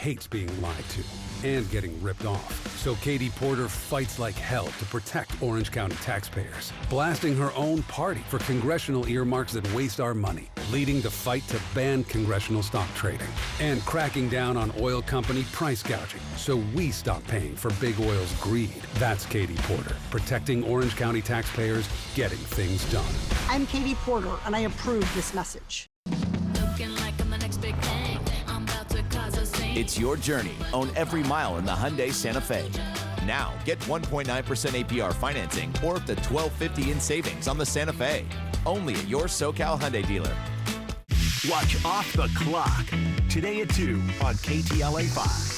hates being lied to and getting ripped off. So Katie Porter fights like hell to protect Orange County taxpayers, blasting her own party for congressional earmarks that waste our money, leading the fight to ban congressional stock trading, and cracking down on oil company price gouging so we stop paying for big oil's greed. That's Katie Porter, protecting Orange County taxpayers, getting things done. I'm Katie Porter, and I approve this message. Looking like I'm the next big thing. I'm about to cause a scene. It's your journey. Own every mile in the Hyundai Santa Fe. Now, get 1.9% APR financing or up to $1,250 in savings on the Santa Fe. Only at your SoCal Hyundai dealer. Watch Off the Clock today at 2 on KTLA 5.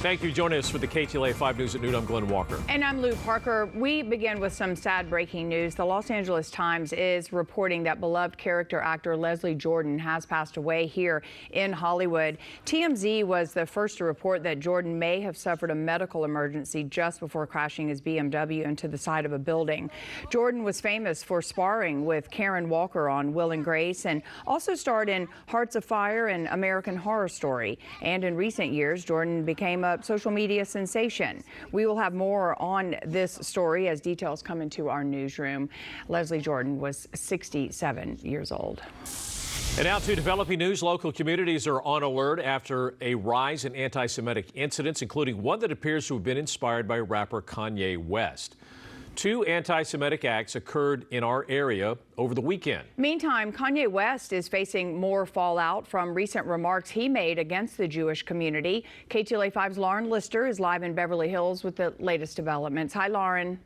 Thank you. Join us for the KTLA 5 News at noon. I'm Glenn Walker. And I'm Lou Parker. We begin with some sad breaking news. The Los Angeles Times is reporting that beloved character actor Leslie Jordan has passed away here in Hollywood. TMZ was the first to report that Jordan may have suffered a medical emergency just before crashing his BMW into the side of a building. Jordan was famous for sparring with Karen Walker on Will and Grace and also starred in Hearts of Fire and American Horror Story. And in recent years, Jordan became a social media sensation. We will have more on this story as details come into our newsroom. Leslie Jordan was 67 years old. And now to developing news. Local communities are on alert after a rise in anti-Semitic incidents, including one that appears to have been inspired by rapper Kanye West. 2 anti-Semitic acts occurred in our area over the weekend. Meantime, Kanye West is facing more fallout from recent remarks he made against the Jewish community. KTLA 5's Lauren Lister is live in Beverly Hills with the latest developments. Hi, Lauren.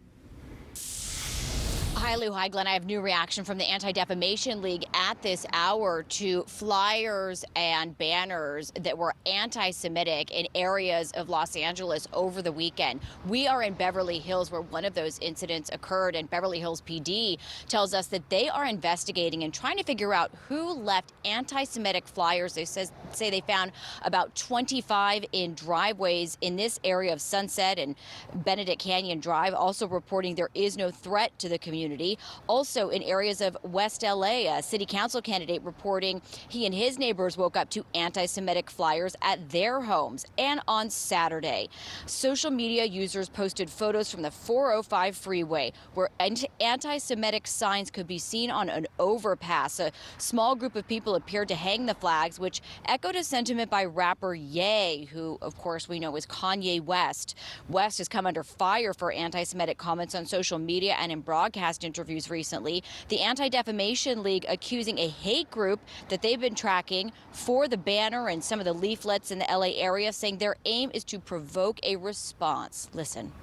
Hi, Lou. Hi, Glenn. I have new reaction from the Anti-Defamation League at this hour to flyers and banners that were anti-Semitic in areas of Los Angeles over the weekend. We are in Beverly Hills where one of those incidents occurred, and Beverly Hills PD tells us that they are investigating and trying to figure out who left anti-Semitic flyers. They say they found about 25 in driveways in this area of Sunset and Benedict Canyon Drive, also reporting there is no threat to the community. Also in areas of West LA, a city council candidate reporting he and his neighbors woke up to anti-Semitic flyers at their homes. And on Saturday, social media users posted photos from the 405 freeway where anti-Semitic signs could be seen on an overpass. A small group of people appeared to hang the flags, which echoed a sentiment by rapper Ye, who of course we know is Kanye West. West has come under fire for anti-Semitic comments on social media and in broadcast interviews recently. The Anti-Defamation League accusing a hate group that they've been tracking for the banner and some of the leaflets in the LA area, saying their aim is to provoke a response. Listen.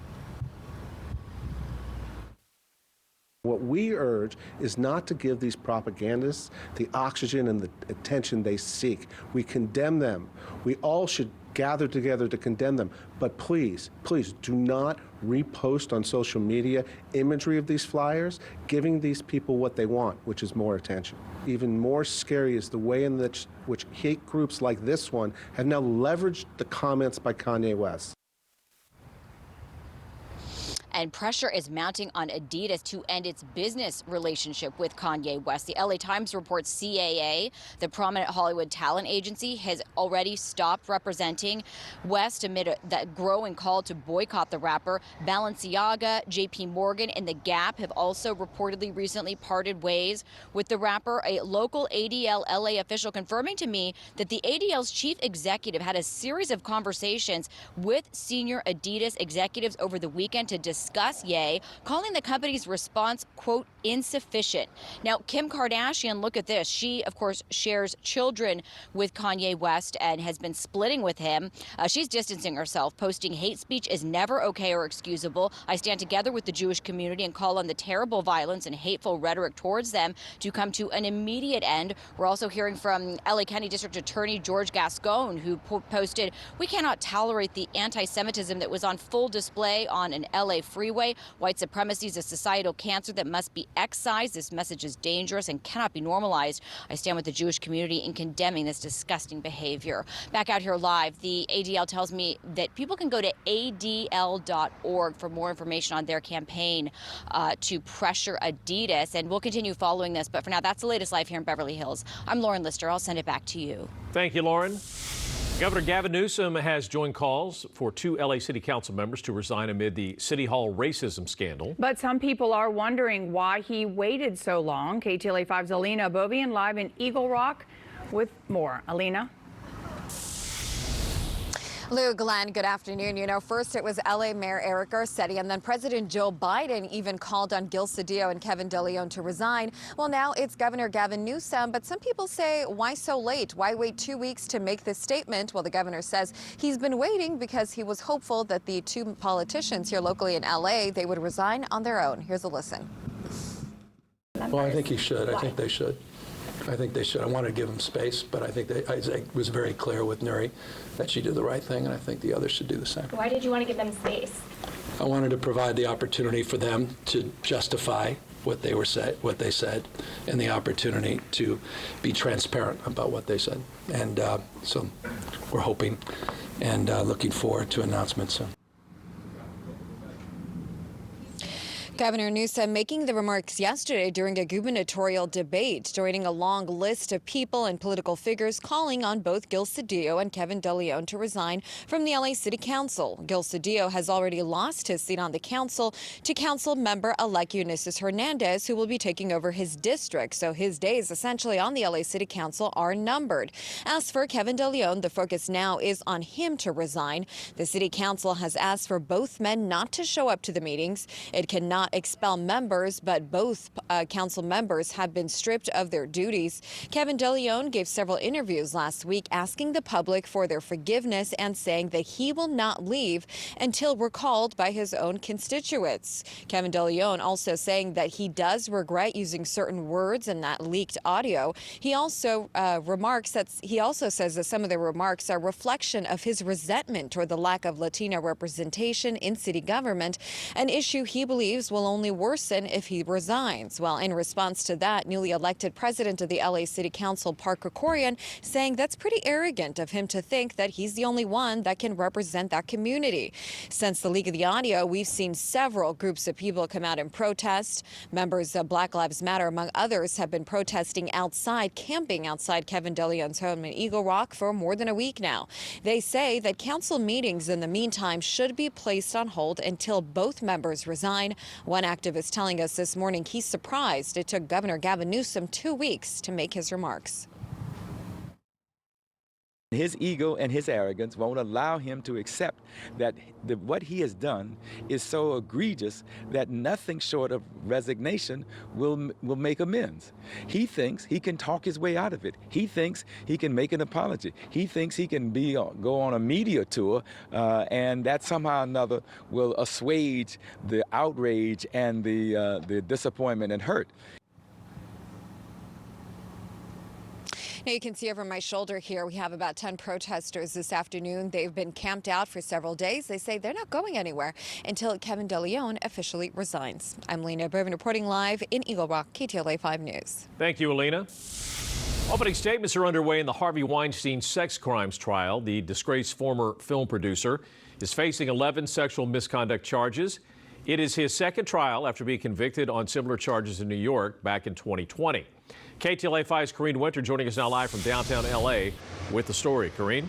What we urge is not to give these propagandists the oxygen and the attention they seek. We condemn them. We all should gather together to condemn them. But please, please do not repost on social media imagery of these flyers, giving these people what they want, which is more attention. Even more scary is the way in which hate groups like this one have now leveraged the comments by Kanye West. And pressure is mounting on Adidas to end its business relationship with Kanye West. The LA Times reports CAA, the prominent Hollywood talent agency, has already stopped representing West amid that growing call to boycott the rapper. Balenciaga, JP Morgan, and The Gap have also reportedly recently parted ways with the rapper. A local ADL LA official confirming to me that the ADL's chief executive had a series of conversations with senior Adidas executives over the weekend to discuss Ye, calling the company's response, quote, insufficient. Now, Kim Kardashian, look at this. She, of course, shares children with Kanye West and has been splitting with him. She's distancing herself, posting hate speech is never okay or excusable. I stand together with the Jewish community and call on the terrible violence and hateful rhetoric towards them to come to an immediate end. We're also hearing from LA County District Attorney George Gascon, who posted, we cannot tolerate the anti-Semitism that was on full display on an LA freeway. White supremacy is a societal cancer that must be excised. This message is dangerous and cannot be normalized. I stand with the Jewish community in condemning this disgusting behavior. Back out here live, the ADL tells me that people can go to adl.org for more information on their campaign to pressure Adidas. And we'll continue following this. But for now, that's the latest live here in Beverly Hills. I'm Lauren Lister. I'll send it back to you. Thank you, Lauren. Governor Gavin Newsom has joined calls for 2 LA City Council members to resign amid the City Hall racism scandal. But some people are wondering why he waited so long. KTLA 5's Alina Glenn live in Eagle Rock with more. Alina? Lou, Glenn, good afternoon. You know, first it was LA Mayor Eric Garcetti, and then President Joe Biden even called on Gil Cedillo and Kevin De Leon to resign. Well, now it's Governor Gavin Newsom, but some people say, why so late? Why wait 2 weeks to make this statement? Well, the governor says he's been waiting because he was hopeful that the 2 politicians here locally in LA, they would resign on their own. Here's a listen. Well, I think he should. I think they should. I think they should. I wanted to give them space, but I think I was very clear with Nuri that she did the right thing, and I think the others should do the same. Why did you want to give them space? I wanted to provide the opportunity for them to justify what they said, and the opportunity to be transparent about what they said. And so we're hoping and looking forward to announcements soon. Governor Newsom making the remarks yesterday during a gubernatorial debate, joining a long list of people and political figures calling on both Gil Cedillo and Kevin De Leon to resign from the LA City Council. Gil Cedillo has already lost his seat on the council to council member-elect Eunices Hernandez, who will be taking over his district. So his days essentially on the LA City Council are numbered. As for Kevin De Leon, the focus now is on him to resign. The City Council has asked for both men not to show up to the meetings. It cannot expel members, but both council members have been stripped of their duties. Kevin De Leon gave several interviews last week asking the public for their forgiveness and saying that he will not leave until recalled by his own constituents. Kevin De Leon also saying that he does regret using certain words in that leaked audio. He also says that some of the remarks are reflection of his resentment toward the lack of Latino representation in city government, an issue he believes will only worsen if he resigns. Well, in response to that, newly elected president of the LA City Council, Parker Corian, saying that's pretty arrogant of him to think that he's the only one that can represent that community. Since the leak of the audio, we've seen several groups of people come out and protest. Members of Black Lives Matter, among others, have been protesting outside, camping outside Kevin De Leon's home in Eagle Rock for more than a week now. They say that council meetings in the meantime should be placed on hold until both members resign. One activist telling us this morning he's surprised it took Governor Gavin Newsom 2 weeks to make his remarks. His ego and his arrogance won't allow him to accept that what he has done is so egregious that nothing short of resignation will make amends. He thinks he can talk his way out of it. He thinks he can make an apology. He thinks he can go on a media tour and that somehow or another will assuage the outrage and the disappointment and hurt. Now you can see over my shoulder here, we have about 10 protesters this afternoon. They've been camped out for several days. They say they're not going anywhere until Kevin De Leon officially resigns. I'm Alina Glenn reporting live in Eagle Rock, KTLA 5 News. Thank you, Alina. Opening statements are underway in the Harvey Weinstein sex crimes trial. The disgraced former film producer is facing 11 sexual misconduct charges. It is his second trial after being convicted on similar charges in New York back in 2020. KTLA 5's Kareem Winter joining us now live from downtown L.A. with the story. Kareem?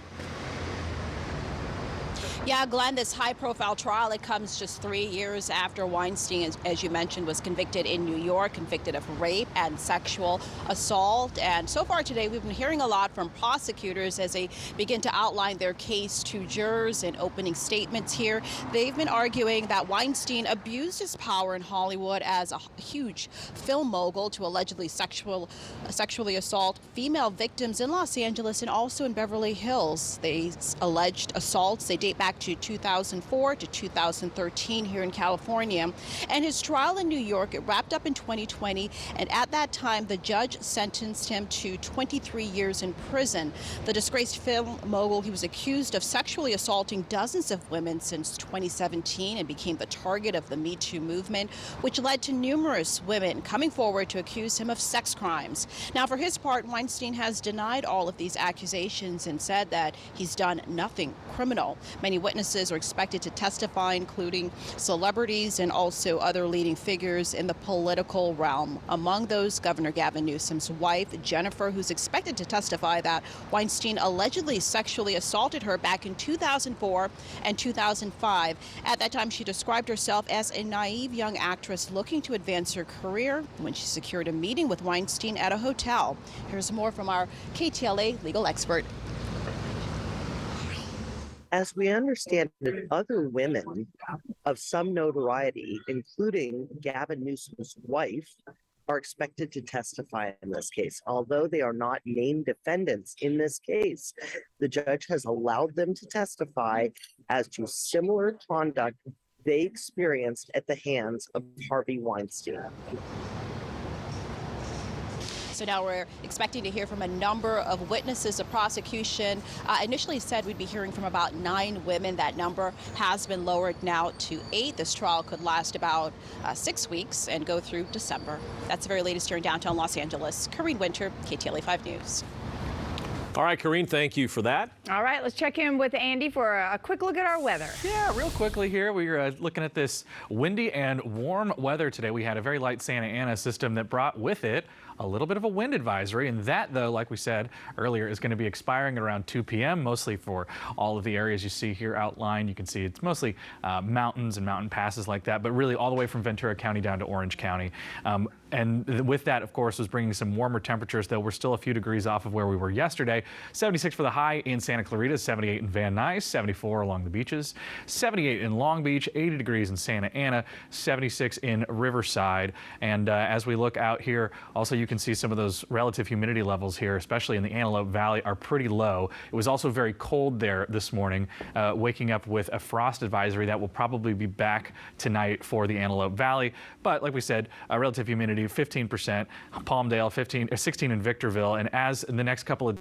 Yeah, Glenn, this high-profile trial, it comes just 3 years after Weinstein, as you mentioned, was convicted in New York, convicted of rape and sexual assault. And so far today, we've been hearing a lot from prosecutors as they begin to outline their case to jurors in opening statements here. They've been arguing that Weinstein abused his power in Hollywood as a huge film mogul to allegedly sexually assault female victims in Los Angeles and also in Beverly Hills. These alleged assaults, they date back back to 2004 to 2013 here in California. And his trial in New York, it wrapped up in 2020. And at that time, the judge sentenced him to 23 years in prison. The disgraced film mogul, he was accused of sexually assaulting dozens of women since 2017 and became the target of the Me Too movement, which led to numerous women coming forward to accuse him of sex crimes. Now, for his part, Weinstein has denied all of these accusations and said that he's done nothing criminal. Many witnesses are expected to testify, including celebrities and also other leading figures in the political realm. Among those, Governor Gavin Newsom's wife, Jennifer, who's expected to testify that Weinstein allegedly sexually assaulted her back in 2004 and 2005. At that time, she described herself as a naive young actress looking to advance her career when she secured a meeting with Weinstein at a hotel. Here's more from our KTLA legal expert. As we understand it, other women of some notoriety, including Gavin Newsom's wife, are expected to testify in this case. Although they are not named defendants in this case, the judge has allowed them to testify as to similar conduct they experienced at the hands of Harvey Weinstein. So now we're expecting to hear from a number of witnesses. The prosecution initially said we'd be hearing from about 9 women. That number has been lowered now to 8. This trial could last about 6 weeks and go through December. That's the very latest here in downtown Los Angeles. Kareem Winter, KTLA 5 News. All right, Kareem, thank you for that. All right, let's check in with Andy for a quick look at our weather. Yeah, real quickly here, we're looking at this windy and warm weather today. We had a very light Santa Ana system that brought with it a little bit of a wind advisory, and that, though, like we said earlier, is going to be expiring at around 2 p.m., mostly for all of the areas you see here outlined. You can see it's mostly mountains and mountain passes like that, but really all the way from Ventura County down to Orange County. And with that, of course, was bringing some warmer temperatures, though we're still a few degrees off of where we were yesterday. 76 for the high in Santa Clarita, 78 in Van Nuys, 74 along the beaches, 78 in Long Beach, 80 degrees in Santa Ana, 76 in Riverside. And as we look out here, also you can see some of those relative humidity levels here, especially in the Antelope Valley, are pretty low. It was also very cold there this morning, waking up with a frost advisory that will probably be back tonight for the Antelope Valley. But like we said, relative humidity 15%, Palmdale 16 in Victorville, and as in the next couple of